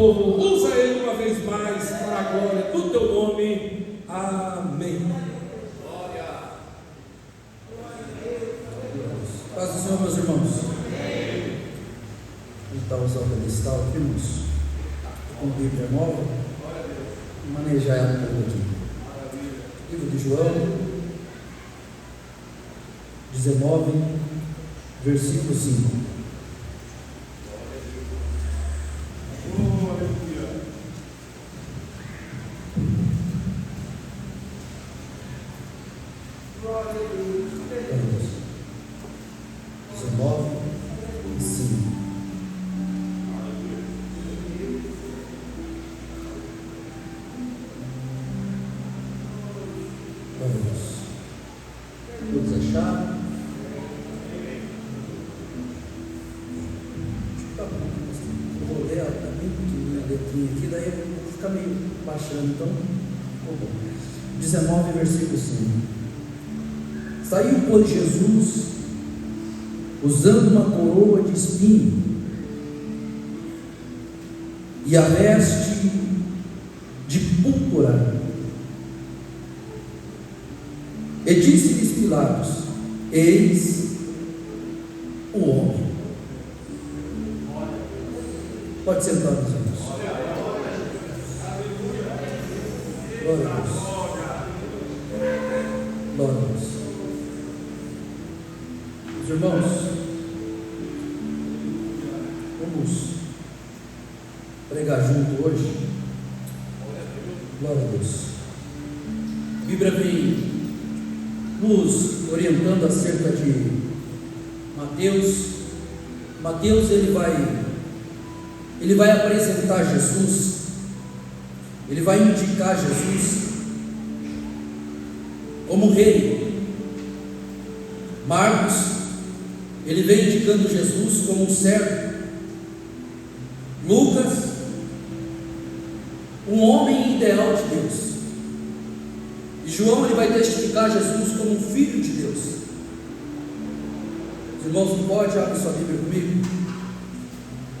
povo, usa ele uma vez mais para a glória do teu nome. Amém. Paz do Senhor, meus irmãos. Vamos estar usando o pedestal aqui, irmãos, com Bíblia nova, manejar ela toda aqui. Livro de João 19, versículo 5. Todos acharam? Tá bom. Eu vou ler, tá bem pequenininha a letrinha aqui, daí eu vou ficar meio baixando, então ficou bom. 19, versículo 5. Saiu, pois, Jesus, usando uma coroa de espinho e a veste de púrpura, e disse-lhes Pilatos: eis o homem. Pode sentar, meus irmãos. Glória a Deus. Glória a Deus. Meus irmãos, vamos pregar junto hoje. Glória a Deus. A Bíblia vem nos orientando acerca de Mateus. Mateus ele vai apresentar Jesus, ele vai indicar Jesus como rei. Marcos ele vem indicando Jesus como um servo. Lucas, um homem ideal de Deus. E João ele vai testificar Jesus como um filho de Deus. Os irmãos não podem, abre sua Bíblia comigo.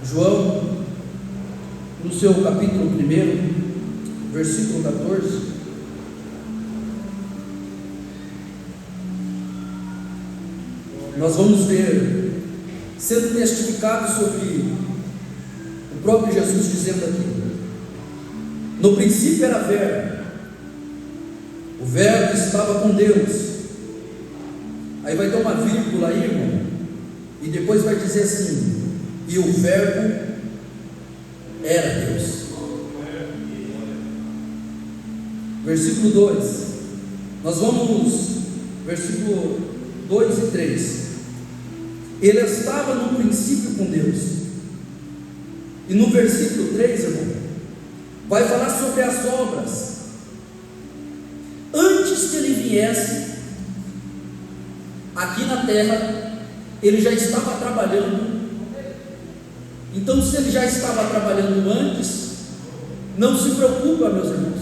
João, no seu capítulo 1, versículo 14. Nós vamos ver sendo testificado sobre o próprio Jesus dizendo aqui: no princípio era Verbo, o Verbo estava com Deus. Aí vai ter uma vírgula aí, irmão, e depois vai dizer assim: e o Verbo era Deus. Versículo 2, nós vamos, versículo 2 e 3. Ele estava no princípio com Deus. E no versículo 3, irmão, vai falar sobre as obras. Antes que ele viesse aqui na terra, ele já estava trabalhando. Então, se ele já estava trabalhando antes, não se preocupa, meus irmãos,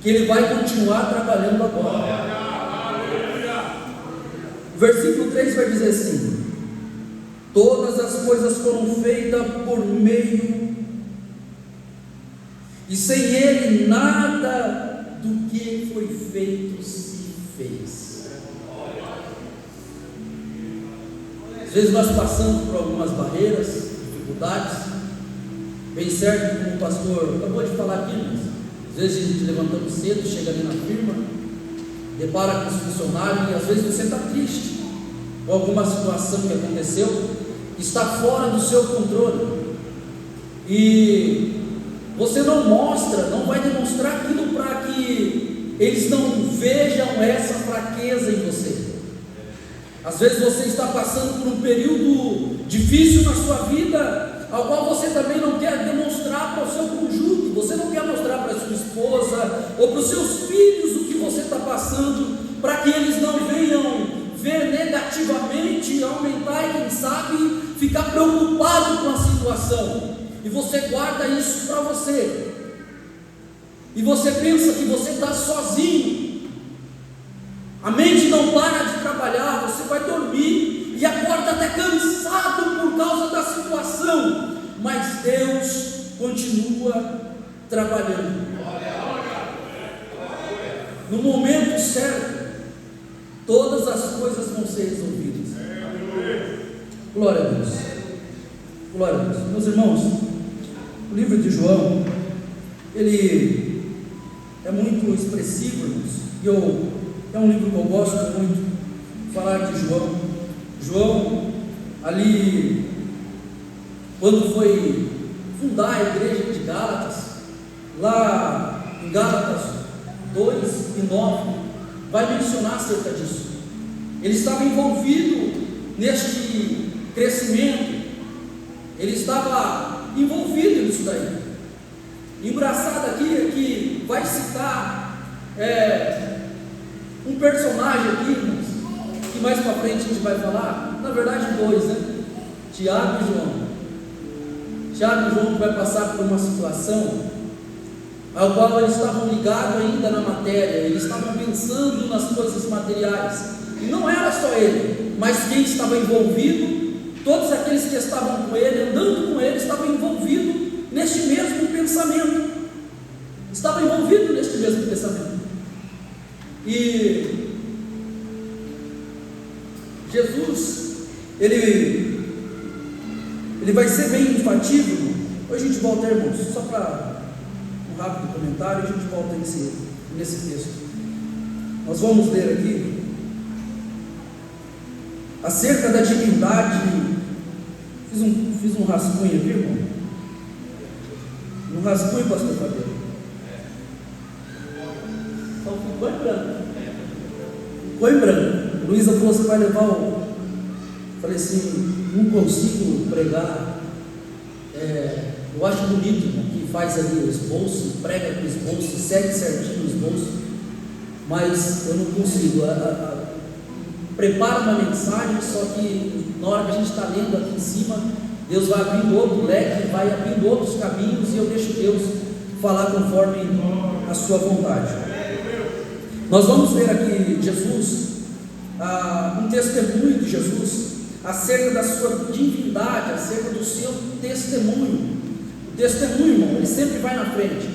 que ele vai continuar trabalhando agora. O versículo 3 vai dizer assim: todas as coisas foram feitas por meio, e sem ele nada do que foi feito se fez. Às vezes nós passamos por algumas barreiras, dificuldades, bem certo, como o pastor acabou de falar aqui, mas às vezes a gente levantamos cedo, chega ali na firma, depara com os funcionários, e às vezes você está triste com alguma situação que aconteceu, está fora do seu controle, e você não mostra, não vai demonstrar aquilo para que eles não vejam essa fraqueza em você. Às vezes você está passando por um período difícil na sua vida, ao qual você também não quer demonstrar para o seu cônjuge, você não quer mostrar para a sua esposa ou para os seus filhos o que você está passando, para que eles não venham ver negativamente, aumentar e quem sabe ficar preocupado com a situação, e você guarda isso para você, e você pensa que você está sozinho. A mente não para de trabalhar, você vai dormir e acorda até cansado por causa da situação, mas Deus continua trabalhando. No momento certo, todas as coisas vão ser resolvidas. Glória a Deus. Glória a Deus. Meus irmãos, o livro de João, ele é muito expressivo, irmãos, e é um livro que eu gosto muito de falar de João. João, ali, quando foi fundar a igreja de Gálatas, lá em Gálatas 2:9, vai mencionar acerca disso. Ele estava envolvido neste crescimento, ele estava envolvido nisso daí. Engraçado aqui é que vai citar um personagem aqui, irmãos, que mais para frente a gente vai falar, na verdade dois, né? Tiago e João. Tiago e João vai passar por uma situação ao qual eles estavam ligados ainda na matéria, eles estavam pensando nas coisas materiais, e não era só ele, mas quem estava envolvido, todos aqueles que estavam com ele, andando com ele, estavam envolvidos neste mesmo pensamento, e Jesus, ele vai ser bem enfático. Hoje a gente volta, irmãos, só para um rápido comentário, a gente volta nesse texto. Nós vamos ler aqui acerca da divindade. Fiz um rascunho aqui, irmão. Um rascunho, pastor Fabiano. Só ficou em branco. Ficou em branco. Luísa falou: você vai levar o. Falei assim: não consigo pregar. Eu acho bonito, irmão, que faz ali o esboço, prega com o esboço, segue certinho o esboço, mas eu não consigo. Prepara uma mensagem, só que na hora que a gente está lendo aqui em cima, Deus vai abrindo outro leque, vai abrindo outros caminhos, e eu deixo Deus falar conforme a sua vontade. Nós vamos ver aqui Jesus, um testemunho de Jesus acerca da sua divindade, acerca do seu testemunho. O testemunho, irmão, ele sempre vai na frente.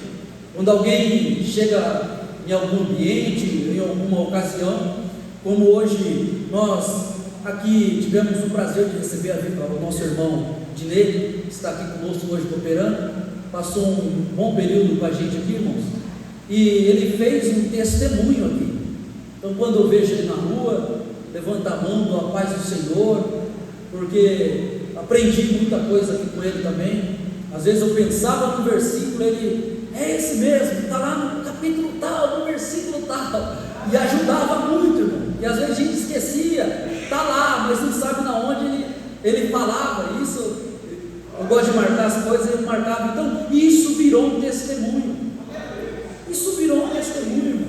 Quando alguém chega em algum ambiente, em alguma ocasião, como hoje nós aqui tivemos o prazer de receber o nosso irmão Dinei, que está aqui conosco hoje cooperando, passou um bom período com a gente aqui, irmãos, e ele fez um testemunho aqui. Então, quando eu vejo ele na rua, levanta a mão, dou a paz do Senhor, porque aprendi muita coisa aqui com ele também. Às vezes eu pensava no versículo, ele é esse mesmo, está lá no capítulo tal, no versículo tal, e ajudava muito, irmão. E às vezes a gente esquecia, está lá, mas não sabe na onde ele falava. Isso, eu gosto de marcar as coisas, ele marcava. Então isso virou um testemunho. Isso virou um testemunho, irmão.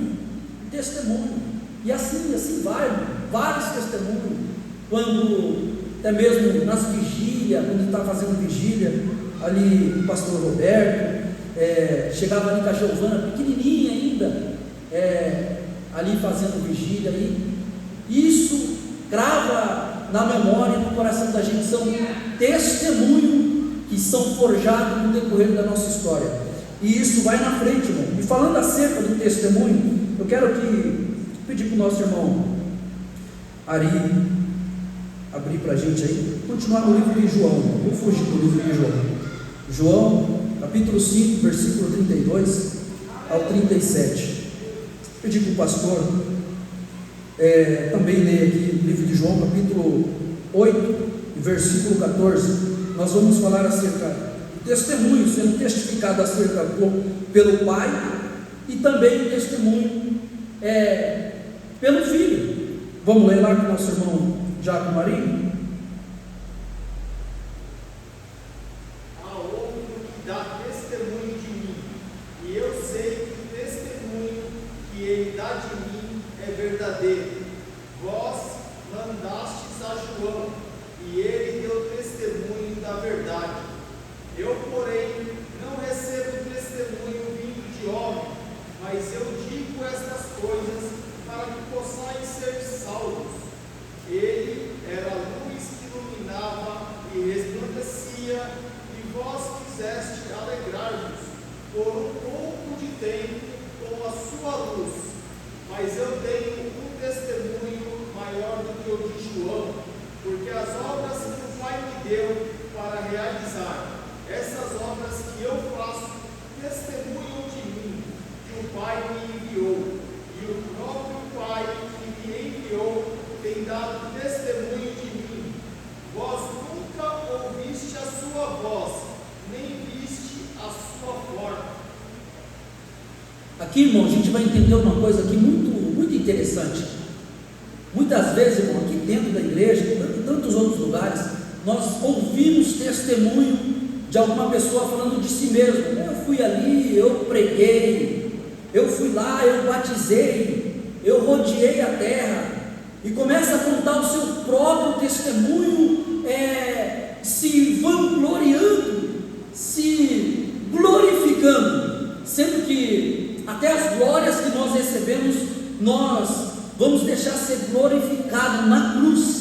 Um testemunho. E assim vai, irmão. Vários testemunhos. Quando, até mesmo nas vigílias, quando está fazendo vigília, ali o pastor Roberto, chegava ali com a Giovana, pequenininha ainda, ali fazendo vigília, isso grava na memória e no coração da gente. São testemunhos que são forjados no decorrer da nossa história, e isso vai na frente, irmão. E falando acerca do testemunho, eu quero pedir para o nosso irmão Ari abrir para a gente aí, continuar no livro de João. Vou fugir do livro de João, capítulo 5, versículo 32 ao 37. Pedir para o pastor também ler aqui o livro de João, capítulo 8, versículo 14. Nós vamos falar acerca do testemunho sendo testificado acerca pelo Pai, e também o testemunho pelo Filho. Vamos ler lá com o nosso irmão Jaco Marinho. Há outro que dá testemunho de mim, e eu sei que o testemunho que ele dá de mim é verdadeiro. Vós mandastes a João, e ele deu testemunho da verdade. Eu, porém, não recebo testemunho vindo de homem, mas eu digo estas coisas para que possais ser salvos. Ele era a luz por um pouco de tempo com a sua luz, mas eu tenho um testemunho maior do que o de João, porque as obras que o Pai me deu para realizar, essas obras que eu faço, testemunham de mim, que o Pai me enviou, e o próprio Pai que me enviou tem dado testemunho de mim. Vós nunca ouviste a sua voz, nem viste a sua forma. Aqui, irmão, a gente vai entender uma coisa aqui muito interessante. Muitas vezes, irmão, aqui dentro da igreja, em tantos outros lugares, nós ouvimos testemunho de alguma pessoa falando de si mesmo. Eu fui ali, eu preguei, eu fui lá, eu batizei, eu rodeei a terra, e começa a contar o seu próprio testemunho, se vangloriando, se glorificando, sendo que até as glórias que nós recebemos, nós vamos deixar ser glorificado na cruz,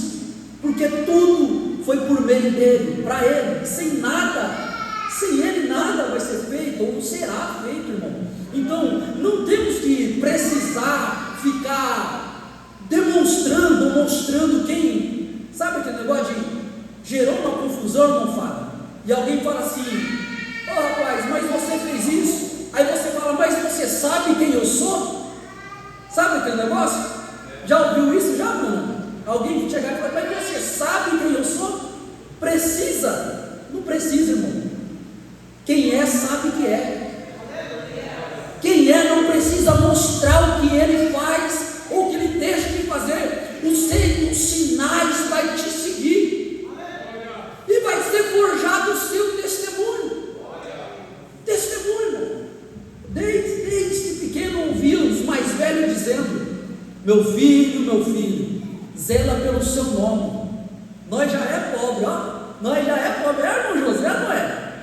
porque tudo foi por meio dele, para ele. Sem ele nada vai ser feito, ou será feito, irmão. Então, não temos que precisar ficar demonstrando, mostrando quem, sabe aquele negócio de gerou uma confusão, irmão Fábio, e alguém fala assim: ó rapaz, mas você fez isso, aí você fala, mas você sabe quem eu sou? Sabe aquele negócio? Já ouviu isso já, mano? Alguém que chegar e falar, mas você sabe quem eu sou? Precisa? Não precisa, irmão. Quem é, sabe que é. Quem é não precisa mostrar o que ele faz, ou o que ele deixa de fazer. Os sinais vai te seguir, e vai ser forjado o seu testemunho. Testemunho. Desde pequeno ouvi os mais velhos dizendo: meu filho, zela pelo seu nome. Nós já é pobre, ó. Nós já é pobre, irmão José, não é?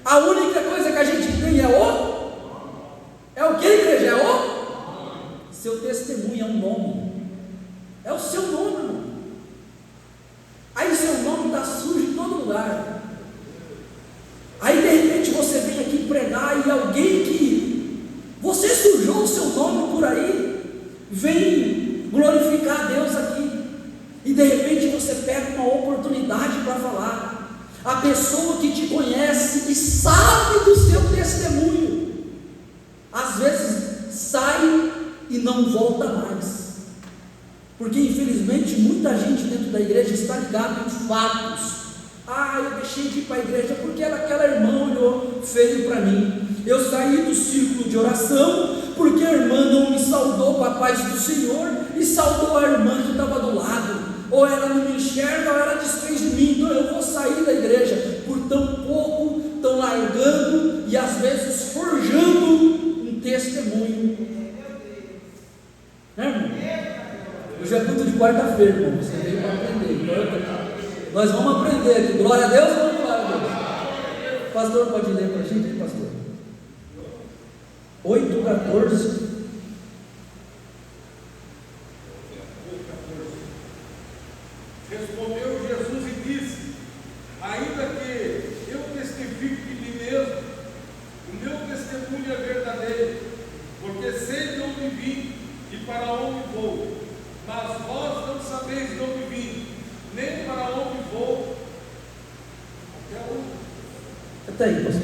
A única coisa que a gente tem é o que, igreja? É o seu testemunho, é um nome. É o seu nome, irmão. Aí seu nome está sujo em todo lugar. Aí de repente você vem aqui pregar, e alguém que você sujou o seu nome por aí, vem glorificar a Deus aqui, e de repente você pega uma oportunidade para falar. A pessoa que te conhece e sabe do seu testemunho, às vezes sai e não volta mais, porque infelizmente muita gente dentro da igreja está ligada em fatos. Eu deixei de ir para a igreja porque aquela irmã olhou feio para mim. Eu saí do círculo de oração porque a irmã não me saudou com a paz do Senhor, e saudou a irmã que estava do lado. Ou ela não me enxerga, ou ela desfez de mim. Então eu vou sair da igreja. Por tão pouco, estão largando e às vezes forjando um testemunho. Né, irmão? Hoje é culto de quarta-feira, irmão. Você veio para aprender. Então, nós vamos aprender aqui. Glória a Deus ou não glória a Deus? O pastor pode ler para a gente, pastor? 8:14. Respondeu Jesus e disse: ainda que eu testifique de mim mesmo, o meu testemunho é verdadeiro, porque sei de onde vim e para onde vou, mas vós não sabeis de onde vim, nem para onde vou. Até aí, pastor.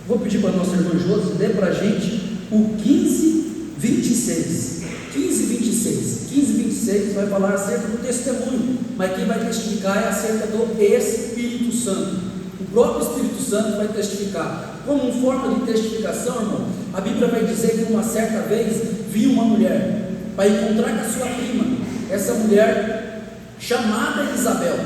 Vou pedir para a nossa irmã Josi ler para a gente o 15:26. 15:26 vai falar acerca do testemunho, mas quem vai testificar é acerca do Espírito Santo. O próprio Espírito Santo vai testificar. Como forma de testificação, irmão, a Bíblia vai dizer que uma certa vez viu uma mulher para encontrar com a sua prima. Essa mulher chamada Isabel,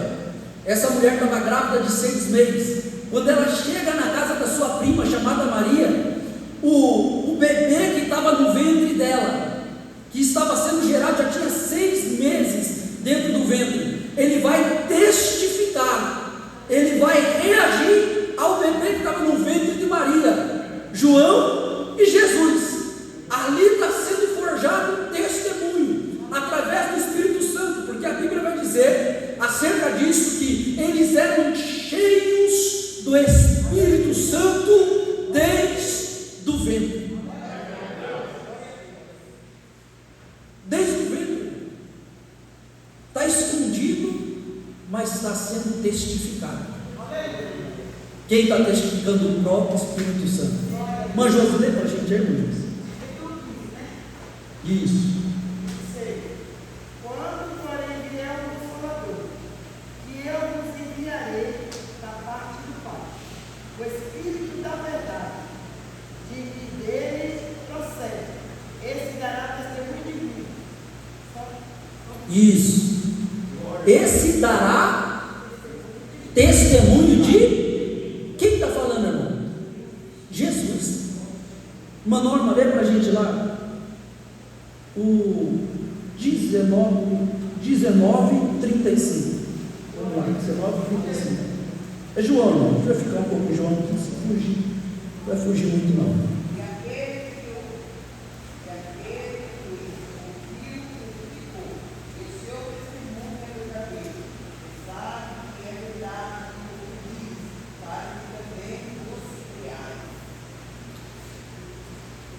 essa mulher estava grávida de 6 meses. Quando ela chega na casa da sua prima chamada Maria, o bebê que estava no ventre dela, que estava sendo gerado, já tinha 6 meses dentro do ventre, ele vai testificar, ele vai reagir ao bebê que estava no ventre de Maria, João e Jesus. Ali está sendo forjado um testemunho através do Espírito Santo, porque a Bíblia vai dizer acerca disso que eles eram cheios do Espírito Santo testificado. Quem está testificando? O próprio Espírito Santo. Manjoso, lê para a gente aí, Manjoso. Isso. Quando, porém, vier o Consolador, que eu vos enviarei da parte do Pai, o Espírito da verdade, de que dele procede, esse dará testemunho de mim. Isso. Esse dará testemunho de... Quem está falando, irmão? Jesus. Uma norma, lê para a gente lá. O 19:35. Vamos lá, 19:35. É João, não. Deixa eu ficar um pouco em João, não precisa fugir. Não vai fugir muito, não. E aquele que ouviu e ficou, e seu testemunho é verdadeiro, sabe que é verdade o que diz, para que também os criais.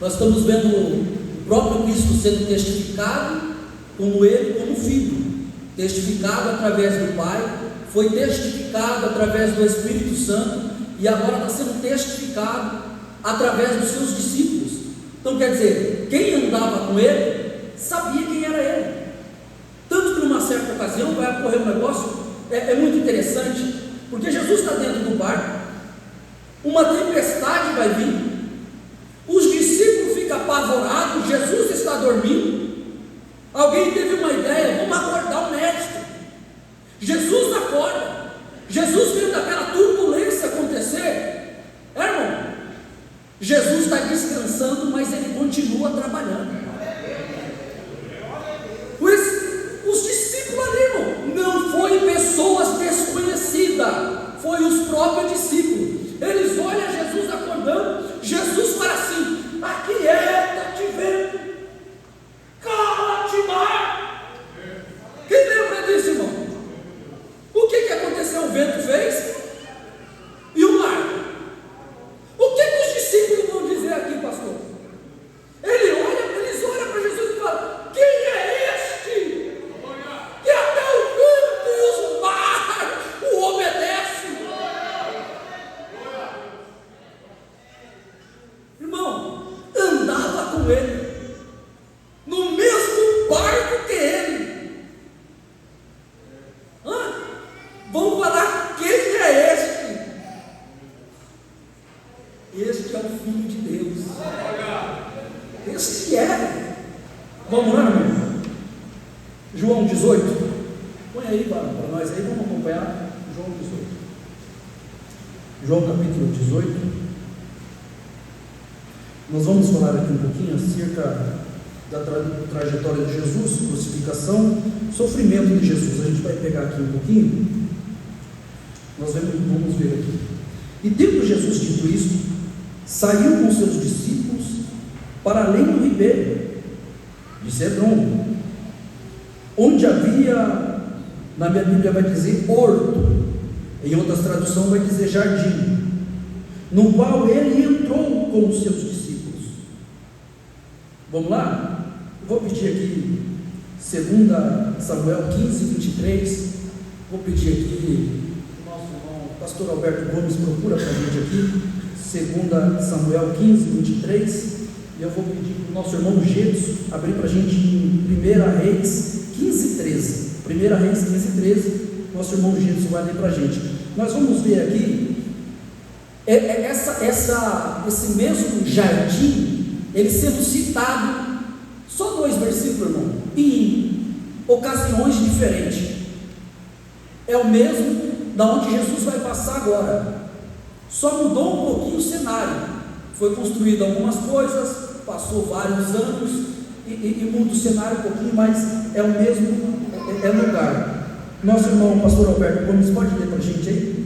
Nós estamos vendo o próprio Cristo sendo testificado como Ele, como Filho, testificado através do Pai, foi testificado através do Espírito Santo e agora está sendo testificado através dos seus discípulos. Então quer dizer, quem andava com Ele sabia quem era Ele. Tanto que numa certa ocasião vai ocorrer um negócio, é muito interessante, porque Jesus está dentro do barco, uma tempestade vai vir, os discípulos ficam apavorados, Jesus está dormindo. Alguém teve uma ideia, vamos acordar o mestre. Jesus acorda. Jesus vendo aquela turbulência acontecer, irmão, Jesus está descansando, mas ele continua trabalhando. Os discípulos ali, irmão, não foi pessoas desconhecidas, foi os próprios discípulos. Eles olham Jesus acordando, Jesus fala assim: aquieta-te, vento, cala-te, mar. Quem lembra disso, irmão? O que aconteceu? O vento fez e o mar. O que os discípulos vão dizer aqui, pastor? Eles olham para Jesus e falam: quem é este que até o vento e os mares o obedecem? Irmão, andava com ele, no mesmo barco que ele. Vamos falar, quem é este? Este é o Filho de Deus. Este é. Vamos lá, irmão? João 18. Põe aí para nós aí, vamos acompanhar João 18. João capítulo 18. Nós vamos falar aqui um pouquinho acerca da trajetória de Jesus, crucificação, sofrimento de Jesus. A gente vai pegar aqui um pouquinho. Nós vamos ver aqui. E tendo Jesus dito isto, saiu com seus discípulos para além do ribeiro de Cedron, onde havia, na minha Bíblia vai dizer horto, em outras traduções vai dizer jardim, no qual ele entrou com os seus discípulos. Vamos lá? Vou pedir aqui 2 Samuel 15:23. Vou pedir aqui nosso irmão pastor Alberto Gomes, procura para a gente aqui 2 Samuel 15:23. E eu vou pedir para o nosso irmão Getson abrir para a gente em 1 Reis 15:13. 1 Reis 15:13. Nosso irmão Getson vai ler para a gente. Nós vamos ver aqui esse mesmo jardim, ele sendo citado, só 2 versículos, irmão, em ocasiões diferentes. É o mesmo da onde Jesus vai passar agora, só mudou um pouquinho o cenário. Foi construído algumas coisas, passou vários anos e muda o cenário um pouquinho, mas é o mesmo lugar. Nosso irmão pastor Alberto Gomes, pode ler para a gente aí?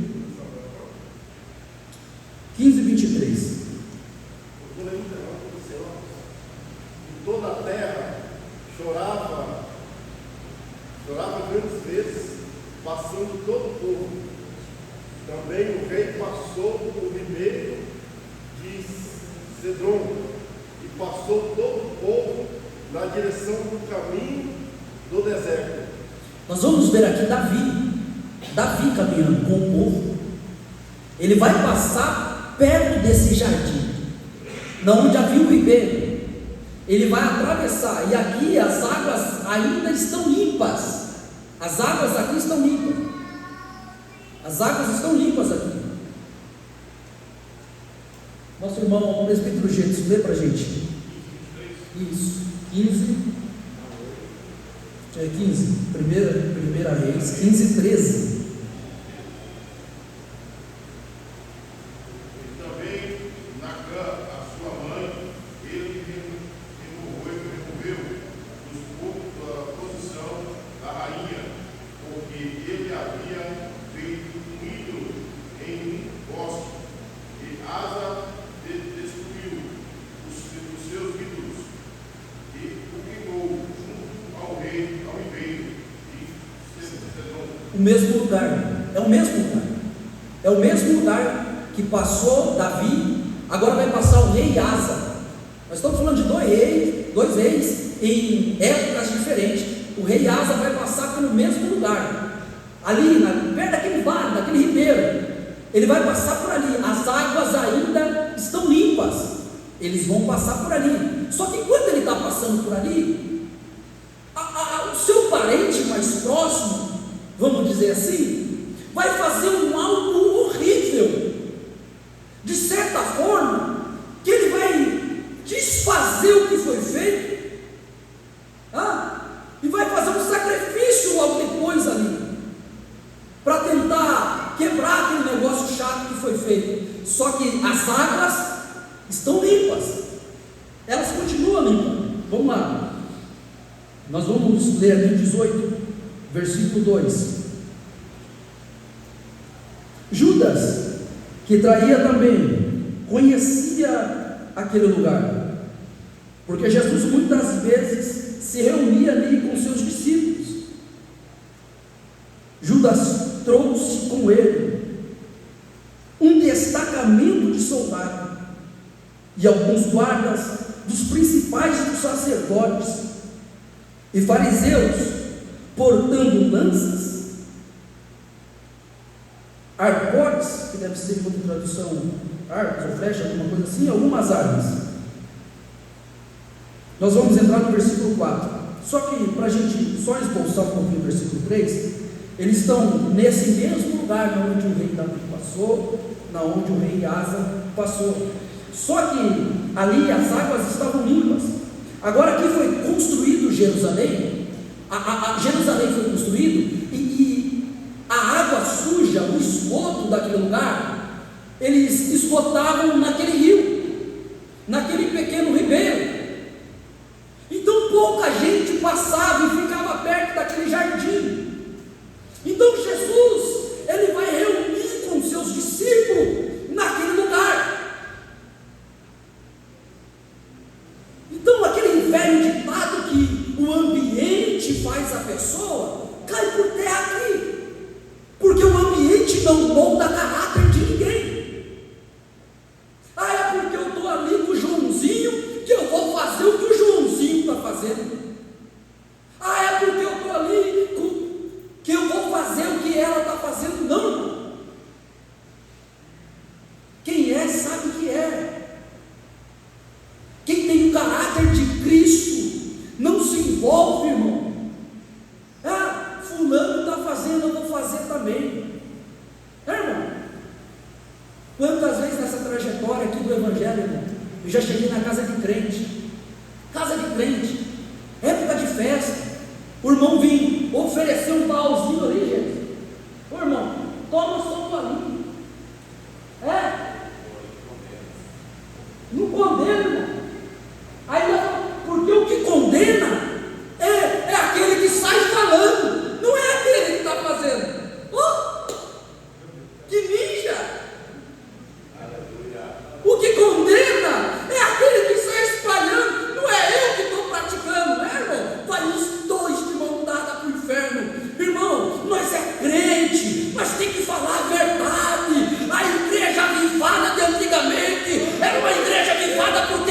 15:23. Toda a terra chorava grandes vezes, passando todo o povo. Também o rei passou o ribeiro de Cedron e passou todo o povo na direção do caminho do deserto. Nós vamos ver aqui Davi. Davi caminhando com o povo, ele vai passar perto desse jardim, na onde havia o ribeiro. Ele vai atravessar, e aqui as águas ainda estão limpas. As águas aqui estão limpas. As águas estão limpas aqui. Nosso irmão, o presbítero Getson, lê para a gente. Isso, 15. É 15, primeira Reis, 15, 13. O mesmo lugar, é o mesmo lugar, é o mesmo lugar que passou Davi, agora vai passar o rei Asa. Nós estamos falando de dois reis em épocas diferentes. O rei Asa vai passar pelo mesmo lugar, ali, perto daquele vale, daquele ribeiro. Ele vai passar por ali, as águas ainda estão limpas, eles vão passar por ali. Só que quando ele está passando por ali, o seu parente mais próximo, vamos dizer assim, vai fazer algo horrível, de certa forma, que ele vai desfazer o que foi feito, e vai fazer um sacrifício logo depois ali, para tentar quebrar aquele negócio chato que foi feito. Só que as águas estão limpas, elas continuam limpas. Vamos lá, nós vamos ler aqui 18, versículo 2. Judas, que traía também, conhecia aquele lugar, porque Jesus muitas vezes se reunia ali com seus discípulos. Judas trouxe com ele um destacamento de soldados e alguns guardas dos principais dos sacerdotes e fariseus, portando lanças, arcotes, que deve ser outra tradução, arcos ou flecha, alguma coisa assim, algumas armas. Nós vamos entrar no versículo 4, só que para a gente só esboçar um pouquinho o versículo 3, eles estão nesse mesmo lugar onde o rei Davi passou, na onde o rei Asa passou, só que ali as águas estavam limpas. Agora aqui foi construído Jerusalém, Jerusalém foi construído, e a água suja, o esgoto daquele lugar, eles esgotavam naquele rio, naquele pequeno ribeiro. Então pouca gente passava e ficava perto daquele jardim. Então Jesus, ele vai reunir com seus discípulos naquele lugar. Então aquele velho ditado que o ambiente faz a pessoa, cai por terra aqui, porque o ambiente não molda caráter de ninguém. É porque eu estou ali com o Joãozinho que eu vou fazer o que o Joãozinho está fazendo. É porque eu estou ali que eu vou fazer o que ela está fazendo. Não. Quem é, sabe o que é. Quem tem o caráter de Cristo não se envolve, irmão. Fulano está fazendo, eu vou fazer também. Irmão, quantas vezes nessa trajetória aqui do Evangelho, irmão, eu já cheguei na casa de crente, época de festa, o irmão vinha oferecer um pauzinho ali, gente. Ô irmão, toma só um palinho. Não condena, irmão. Aí, porque o que condena é aquele que sai falando, não é aquele que está fazendo. Que ninja! O que condena é aquele que sai espalhando, não é eu que estou praticando, né, irmão? Vai os dois de mão dada para o inferno. Irmão, nós é crente, mas tem que falar a verdade. A igreja avivada de antigamente era uma igreja avivada por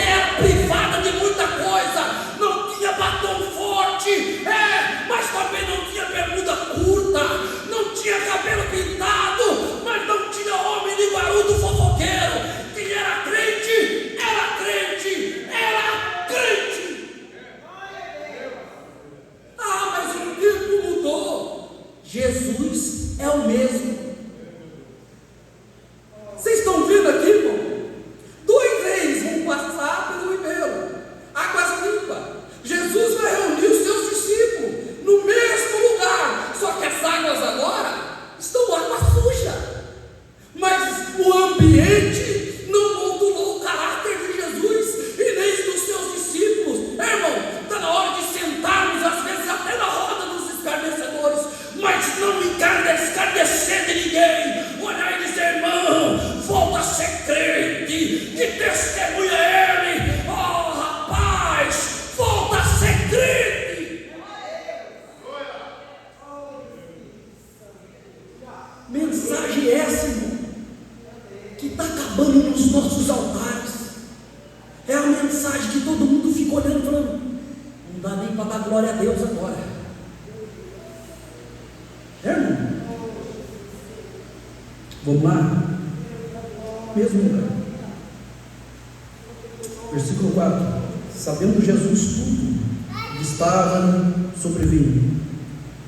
glória a Deus agora. Irmão, vamos lá? Mesmo lugar. Versículo 4: sabendo Jesus tudo que estava sobrevindo,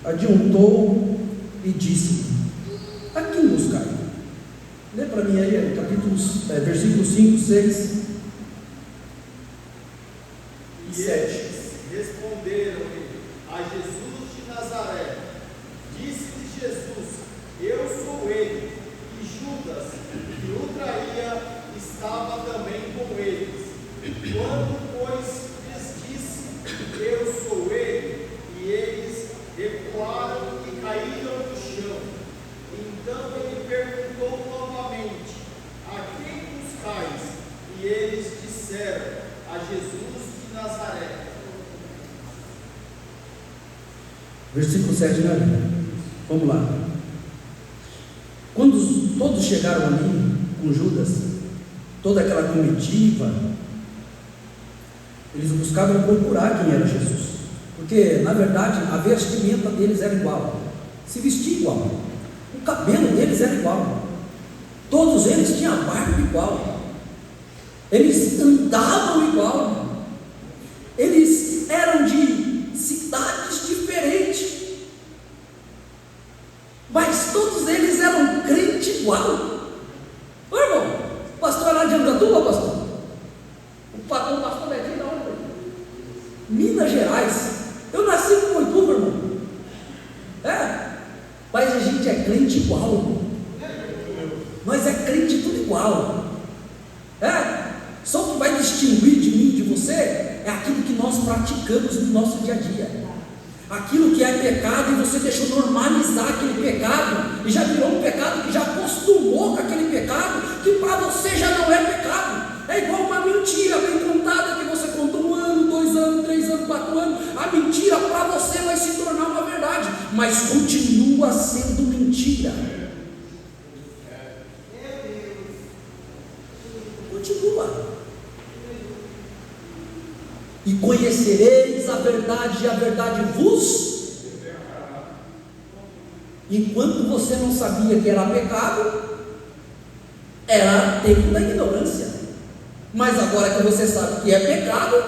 adiantou e disse: a quem buscar? Lê para mim aí, versículos 5, 6 e 7. Responderam-lhe a Jesus de Nazaré. Disse-lhe Jesus: eu sou ele. E Judas, que o traía, estava também com eles. Quando, pois, lhes disse: eu sou ele, e eles recuaram e caíram no chão. Então ele perguntou novamente: a quem buscais? E eles disseram: a Jesus de Nazaré. Versículo 7, né? Vamos lá. Quando todos chegaram ali com Judas, toda aquela comitiva, eles buscavam procurar quem era Jesus, porque na verdade a vestimenta deles era igual, se vestia igual, o cabelo deles era igual, todos eles tinham a barba igual, eles andavam igual, eles eram de cidades diferentes, mas todos eles eram crente igual. Ô irmão, pastor lá de Andatuba, pastor? O pastor Betinho da onde? Minas Gerais. Eu nasci com Moituba, irmão. Mas a gente é crente igual, irmão. Nós é crente tudo igual. Só o que vai distinguir de mim e de você é aquilo que nós praticamos no nosso dia a dia. Aquilo que é pecado e você deixou normalizar aquele pecado e já virou um pecado que já acostumou com aquele pecado, que para você já não é pecado. É igual uma mentira bem contada que você contou 1 ano, 2 anos, 3 anos, 4 anos. A mentira para você vai se tornar uma verdade, mas continua sendo mentira. Continua. E conhecereis a verdade, e a verdade vos. Enquanto você não sabia que era pecado, era tempo da ignorância. Mas agora que você sabe que é pecado,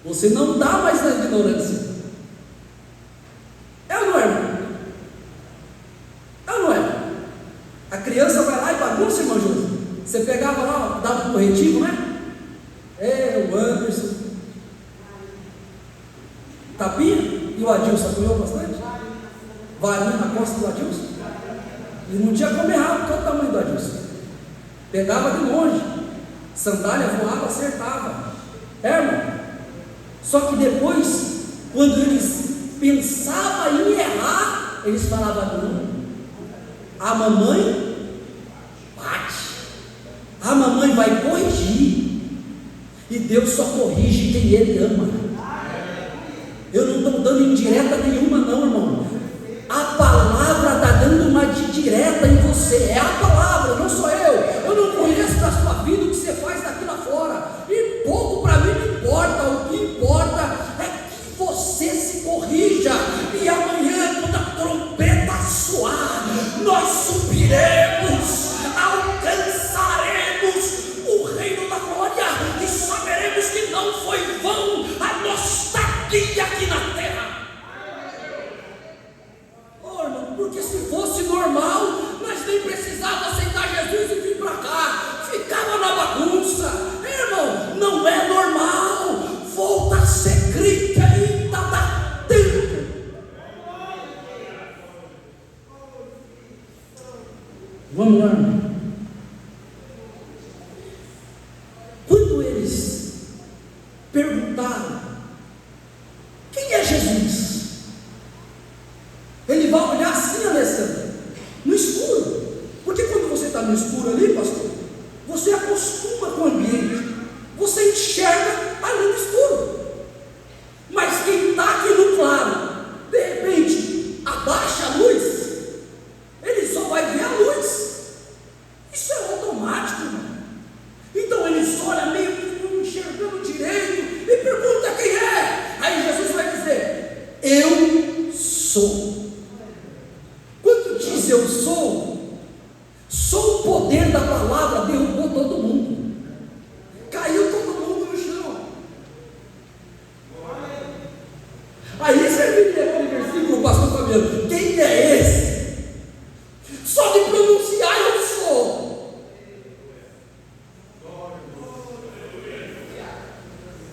você não dá mais na ignorância. É ou não é, irmão? É ou não é? A criança vai lá e bagunça, irmão Júlio. Você pegava lá, dava um corretivo, né? O Anderson, Tapinha e o Adilson apoiou bastante? Varinha na costa do Adilson? Ele não tinha como errar, qual o tamanho do Adilson? Pegava de longe, sandália voava, acertava. Irmão? Só que depois, quando eles pensavam em errar, eles falavam: não, a mamãe bate, a mamãe vai corrigir. E Deus só corrige quem Ele ama. Eu não estou dando indireta nenhuma não, irmão. A palavra está dando uma direta em você. É a palavra, não sou eu. Eu não conheço da sua vida o que você faz daqui lá fora. E pouco para mim não importa. O que importa é que você se corrija. E amanhã, quando a trombeta soar, nós subiremos, alcançaremos o reino da glória e saberemos que não foi vão a nossa estadia aqui na terra. Oh, irmão, porque se fosse normal, nós nem precisávamos aceitar Jesus e vir para cá, ficava na bagunça. Irmão, não é normal. Volta a ser crente, ainda dá tempo. Vamos lá, irmão. Perguntaram: quem é Jesus? Ele vai olhar assim, Alessandro, no escuro, porque quando você está no escuro ali, pastor, você acostuma com o ambiente, você enxerga ali no escuro. Mas quem está aqui no claro, de repente abaixa a luz, ele só vai ver a luz. Isso é automático, irmão. Então ele olha meio que não enxergando direito e pergunta: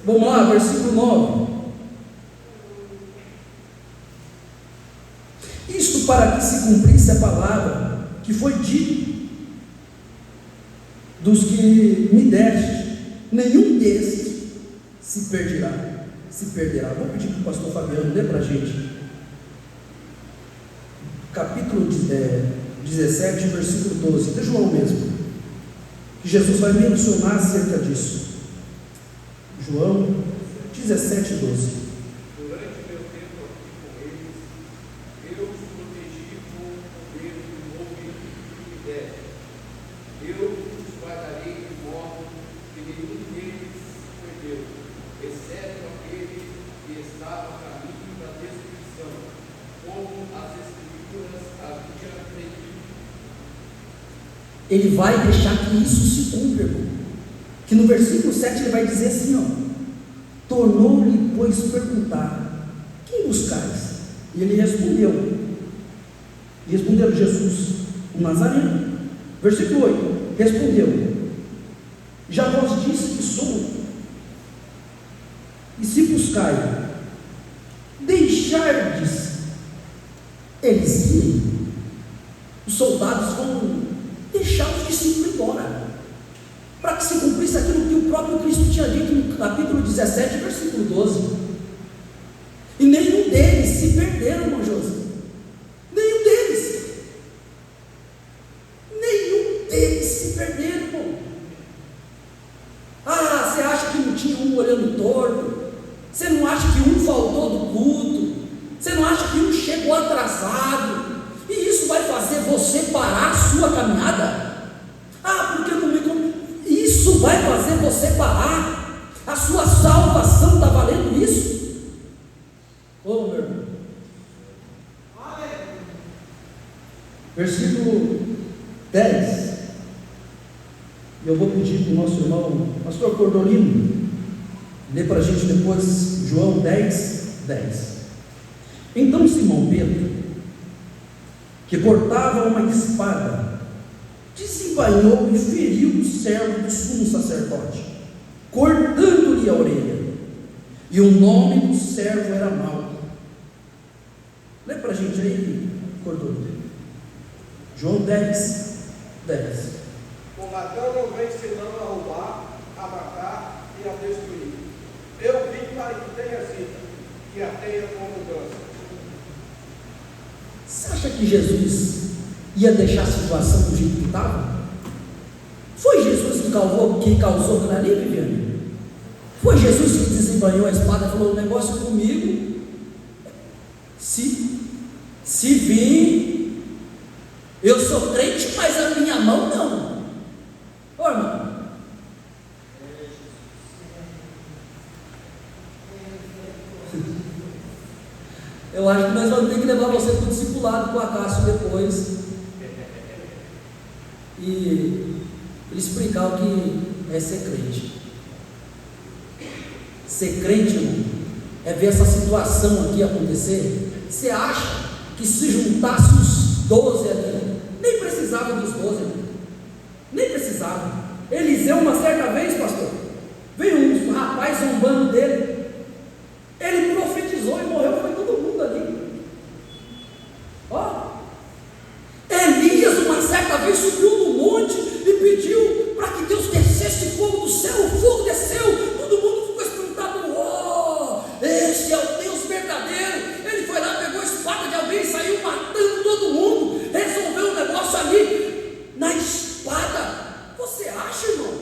Vamos lá, versículo 9. Isto para que se cumprisse a palavra que foi dita dos que me deste, nenhum desses se perderá. Vou pedir para o pastor Fabiano ler para a gente capítulo 17, versículo 12, de João mesmo, que Jesus vai mencionar acerca disso. João 17, 12. Durante meu tempo aqui com eles, eu os protegi com o poder do ouvido que me deste. Eu os guardarei de modo que nenhum deles se perdeu, exceto aquele que estava a caminho da destruição, como as Escrituras haviam predito. Ele vai deixar que isso se cumpra, irmão. Que no versículo 7 ele vai dizer assim, ó: tornou-lhe, pois, perguntar: quem buscais? E ele respondeu. E respondeu Jesus, o Nazareno. Versículo 8: respondeu: já vos disse que sou. E se buscai, deixardes eles irem, os soldados vão deixar os discípulos embora, para que se cumprisse aquilo que o próprio Cristo tinha dito no capítulo 17, versículo 12. E nenhum deles se perderam, irmão José. Nenhum deles se perderam, irmão. Ah, você acha que não tinha um olhando torto? Você não acha que um faltou do culto? Você não acha que um chegou atrasado? E isso vai fazer você parar a sua caminhada? Ah, porque isso vai fazer você parar? A sua salvação está valendo isso? Ô, meu irmão. Versículo 10. Eu vou pedir para o nosso irmão pastor Cordolino ler para a gente depois João 10, 10. Então Simão Pedro, que portava uma espada, desembainhou e feriu o servo do sumo sacerdote, cortando-lhe a orelha. E o nome do servo era Malco. Lê para a gente aí, Cordolino. João 10, 10. O ladrão não vem senão a roubar, a matar e a destruir. Eu vim para que tenhas vida, que a tenha com abundância. Você acha que Jesus ia deixar a situação do jeito que estava? Foi Jesus que causou aquilo ali, Viviane? Foi Jesus que desembanhou a espada e falou: o negócio comigo, se vir, eu sou crente, mas a minha mão não. Ô, irmão, eu acho que nós vamos ter que levar você para o discipulado com a Cássio depois e explicar o que é ser crente. Ser crente, irmão, é ver essa situação aqui acontecer. Você acha que se juntasse os 12 ali, nem precisava dos 12, irmão. Nem precisava. Eliseu, uma certa vez, pastor, veio um rapaz zombando dele. Ele profetizou e morreu, foi todo mundo ali. Ó, Elias, uma certa vez, subiu no monte e pediu para que Deus descesse fogo do céu. O fogo desceu, todo mundo ficou espantado. Oh, esse é o Deus verdadeiro. Ele foi lá, pegou a espada de alguém e saiu matando todo mundo. Resolveu o negócio ali na espada. Você acha, irmão?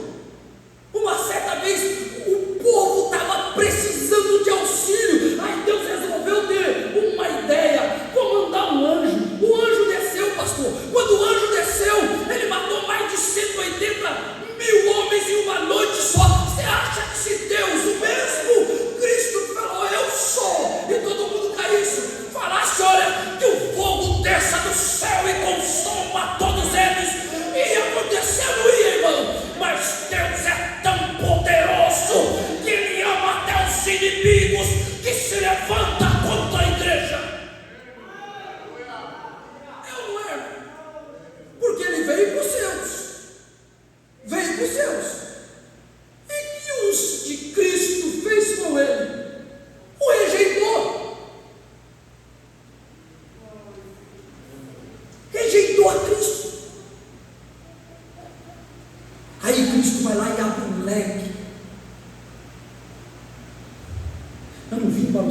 Uma certa vez o povo estava precisando de auxílio. Aí Deus resolveu ter uma ideia: vou mandar um anjo. O anjo desceu, pastor. Quando o anjo desceu, ele matou mais de 180 mil homens em uma noite só.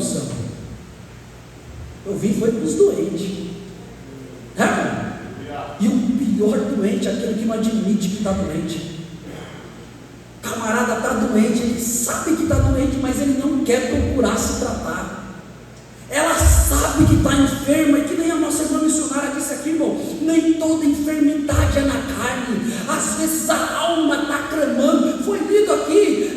unção. Eu vim foi para os doentes. E o pior doente é aquele que não admite que está doente. O camarada está doente, ele sabe que está doente, mas ele não quer procurar se tratar. Ela sabe que está enferma, e que nem a nossa irmã missionária disse aqui, irmão, nem toda enfermidade é na carne, às vezes a alma está clamando. Foi lido aqui,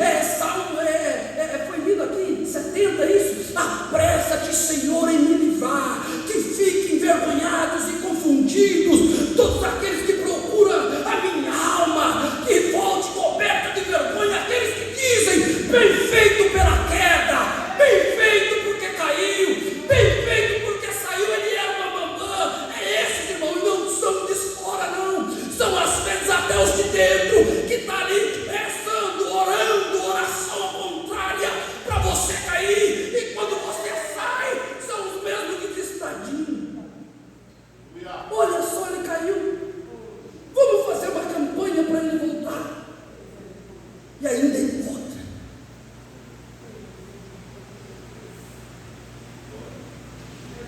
foi lido aqui, 70 isso, apressa-te, Senhor, em me livrar, que fiquem envergonhados e confundidos todos aqueles que procuram a minha alma, que volte coberta de vergonha aqueles que dizem, bem feito pela queda, bem feito porque caiu, bem feito porque saiu, ele é uma mamã. É esses, irmão, não são de fora não, são às vezes até os de dentro, que está ali rezando, orando, oração ao contrária, para você cair, e quando você sai, são os mesmos que dizem, tadinho, olha só, ele caiu, vamos fazer uma campanha para ele voltar, e ainda encontra.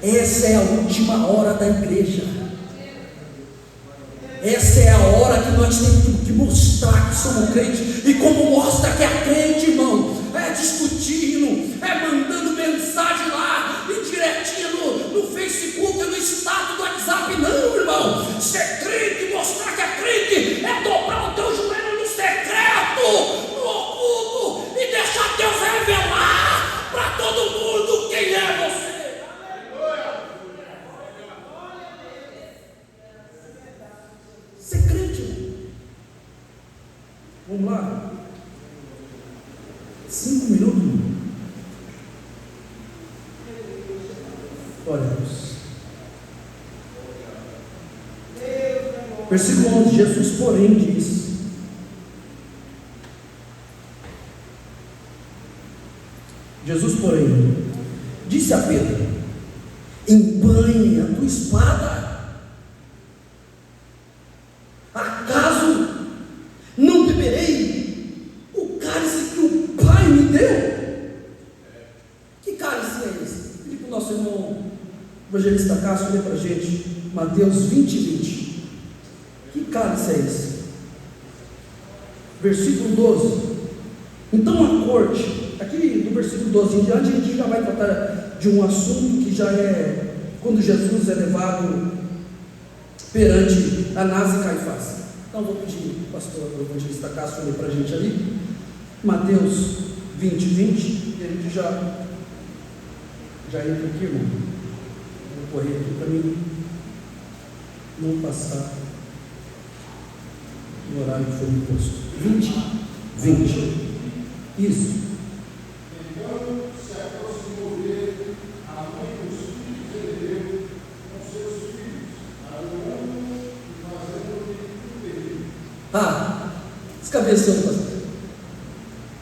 Essa é a última hora da igreja. Essa é a hora que nós temos que mostrar que somos crentes. E como mostra que é crente, irmão, é discutindo, é mandando mensagem lá, e direitinho no Facebook, no status do WhatsApp. Não, irmão, ser crente, mostrar que é crente, é dobrar o teu joelho no secreto, no oculto, e deixar Deus revelar para todo mundo quem é você. Ser crente. Vamos lá. 5 minutos. Glória a Deus. Versículo 11. Jesus, porém, diz: disse a Pedro: embanhe a tua espada. Acaso não beberei o cálice que o Pai me deu? Que cálice é esse? Pedi para o nosso irmão evangelista Cássio ler para a gente Mateus 20:20. Que cálice é esse? Versículo 12. Então a corte, aqui do versículo 12 em diante, a gente já vai tratar de um assunto que já é quando Jesus é levado perante Anás e Caifás. Então vou pedir o pastor evangelista Cássio ler para a gente ali Mateus 20:20. E a gente já entra aqui, irmão. Vou correr aqui para mim não passar no horário que foi imposto. 20. Isso. Então se aproximou dele a mãe dos filhos de Zebedeu com seus filhos, adorando e fazendo descabeceou, pastor.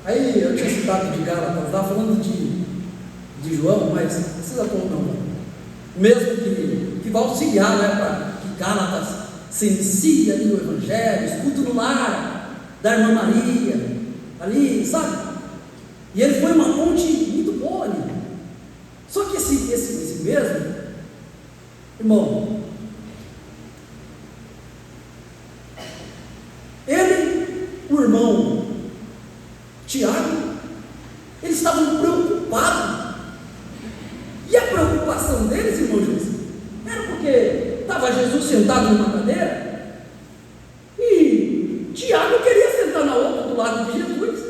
Aí eu tinha citado de Gálatas, estava falando de João, mas não precisa pôr não. Mesmo que vai auxiliar, né, para que Gálatas se inicie ali no Evangelho, escuta no lar da irmã Maria, ali, sabe? E ele foi uma ponte muito boa ali. Só que esse mesmo, irmão, o irmão Tiago, eles estavam preocupados. E a preocupação deles, irmão Jesus, era porque estava Jesus sentado numa cadeira e Tiago queria sentar na outra do lado de Jesus.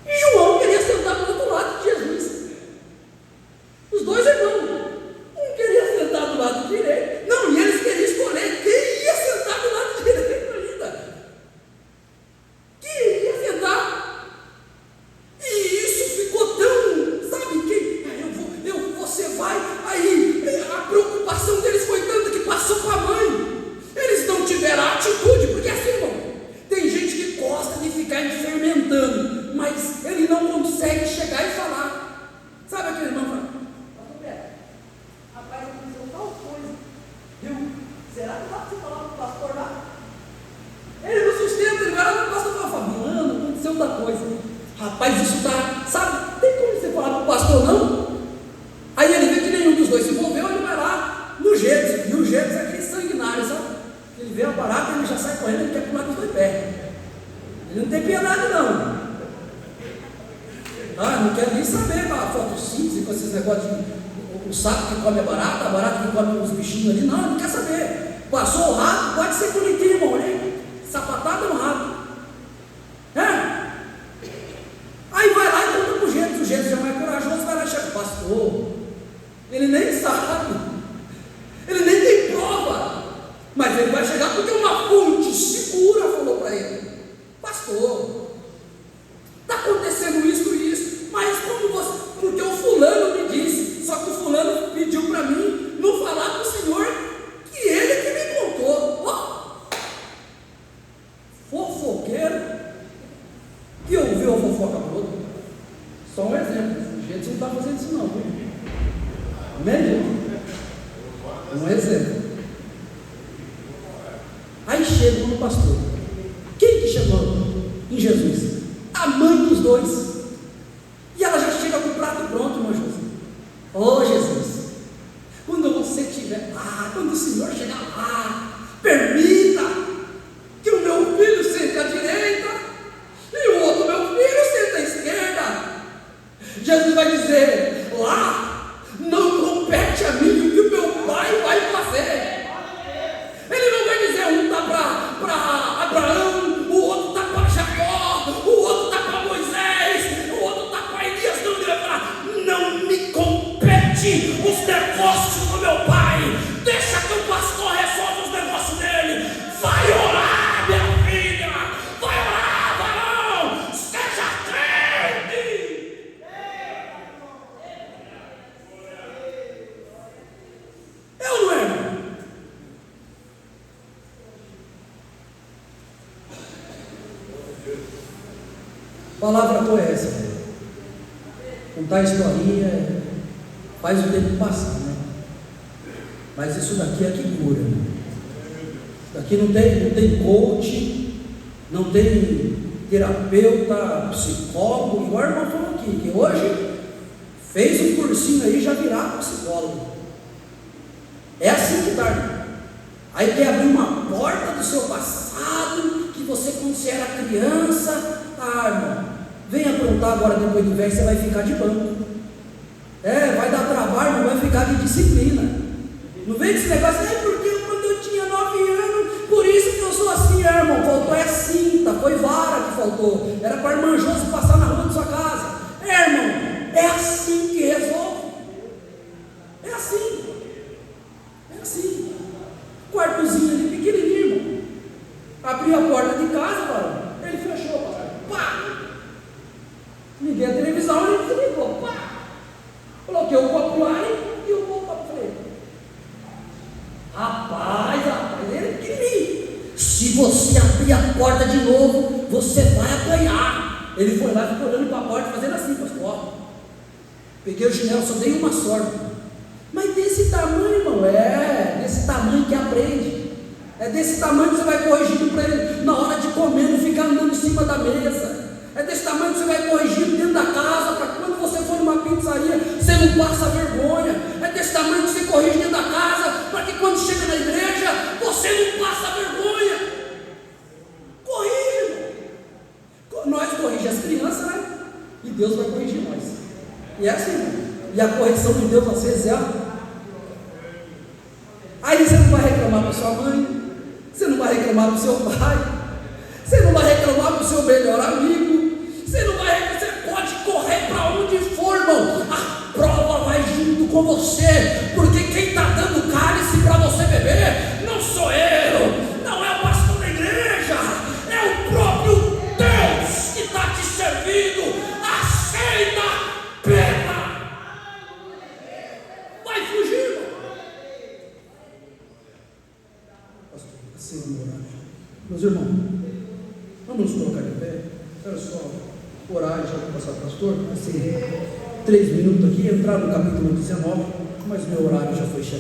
E João queria sentar do outro lado de Jesus. Os dois irmãos. Um queria sentar do lado direito. Não, e eles queriam escolher quem ia sentar do lado direito ainda. Quem ia sentar. E isso ficou tão, sabe, você vai, aí a preocupação deles foi tanta que passou para a mãe. Eles não tiveram atitude, porque assim, irmão, tem gente que gosta de ficar fermentando, mas ele não consegue chegar e falar. Sabe aquele irmão que fala: rapaz, aconteceu tal coisa, viu? Será que dá para você falar para o pastor lá? Ele não sustenta, ele vai lá no pastor e fala: Fabiano, aconteceu tal coisa. Rapaz, isso tá, sabe, tem como você falar para o pastor não? Aí ele vê que nenhum dos dois se envolveu, ele vai lá no Gênesis, e o Gênesis é aquele sanguinário, sabe? Ele vê a barata, ele já sai correndo, ele quer pular dos dois pés. Ele não tem piedade não. Não quero nem saber com a fotossíntese, com esses negócios de o sapo que come a barata que come os bichinhos ali, não quer saber. Passou o rato, pode ser bonitinho, irmão, hein? Sapatada no rato. Aí vai lá e conta pro Gênesis, o Gênesis já é mais corajoso, vai lá e chega, pastor, ele nem sabe, ele nem tem prova, mas ele vai chegar porque uma fonte segura falou para ele, pastor, está acontecendo isso e isso, mas como você, porque o fulano me disse, só que o fulano pediu para mim não falar para o Senhor que ele que me contou. Fofoqueiro que ouviu a fofoca pro outro. Só um exemplo, o gente não está fazendo isso não, viu? Amém, gente? Um exemplo. Aí chega no pastor. Quem que chegou em Jesus? A mãe dos dois. E ela já chega com o prato pronto, irmão Jesus. Ô Jesus, quando você estiver lá, quando o Senhor chegar lá, permita que o meu filho sente à direita e o outro meu filho sente à esquerda. Jesus vai dizer, lá não compete a mim o que o meu pai vai fazer. Ele não vai dizer, um está para Abraão, o outro está para Jacó, o outro está para Moisés, o outro está para Elias. Não, ele vai falar, não me compete os negócios do meu pai, deixa que o pastor resolva os negócios dele. Vai orar, minha filha, vai orar, varão, seja crente. Eu não é. Palavra boa é essa, contar historinha faz o tempo passar, né? Mas isso daqui é que cura, né? Isso daqui não tem coach, não tem terapeuta, psicólogo, igual o irmão falou aqui, que hoje fez um cursinho aí, já virá psicólogo. É assim que tá, irmão. Aí quer abrir uma porta do seu passado, que você quando você era criança, irmão, vem aprontar agora depois de velho, você vai ficar de banco. Vai dar trabalho, não vai ficar de disciplina. Não vem esse negócio, porque quando eu tinha 9 anos, por isso que eu sou assim, irmão. Faltou cinta, foi vara que faltou. Era para irmã Josi passar na rua da sua casa. Irmão, é assim que resolve. É assim. É assim. Quartozinho ali pequenininho, irmão. Abriu a porta de casa, varão. Ele fechou, pá! Liguei a televisão, ele desligou, pá! Coloquei o copo lá e o copo para frente. Rapaz, ele é pequenininho. Se você abrir a porta de novo, você vai apanhar. Ele foi lá e ficou olhando para a porta, fazendo assim, pastor. Peguei o chinelo, só dei uma sorte. Mas desse tamanho, irmão, desse tamanho que aprende. É desse tamanho que você vai corrigindo para ele na hora de comer, não ficar andando em cima da mesa. É desse tamanho que você vai corrigindo dentro da casa, para quando você for numa pizzaria, você não passa vergonha. É desse tamanho que você corrige dentro da casa, para que quando chega na igreja, você não passa vergonha. Corrige, irmão. Nós corrigimos as crianças, né? E Deus vai corrigir nós. E é assim, irmão. E a correção de Deus às vezes é. Aí você não vai reclamar para sua mãe, você não vai reclamar para o seu pai, você não vai reclamar para o seu melhor amigo, você pode correr para onde for, irmão. A prova vai junto com você, porque quem está dando cálice para você beber não sou eu, não é o pastor da igreja, é o próprio Deus que está te servindo. Aceita, pega. Vai fugir, irmão. Pastor, assim no horário. Meus irmãos, vamos nos colocar de pé. Quero só orar e já vou passar para o pastor. Assim, 3 minutos aqui, entrar no capítulo 19, mas meu horário já foi chegando.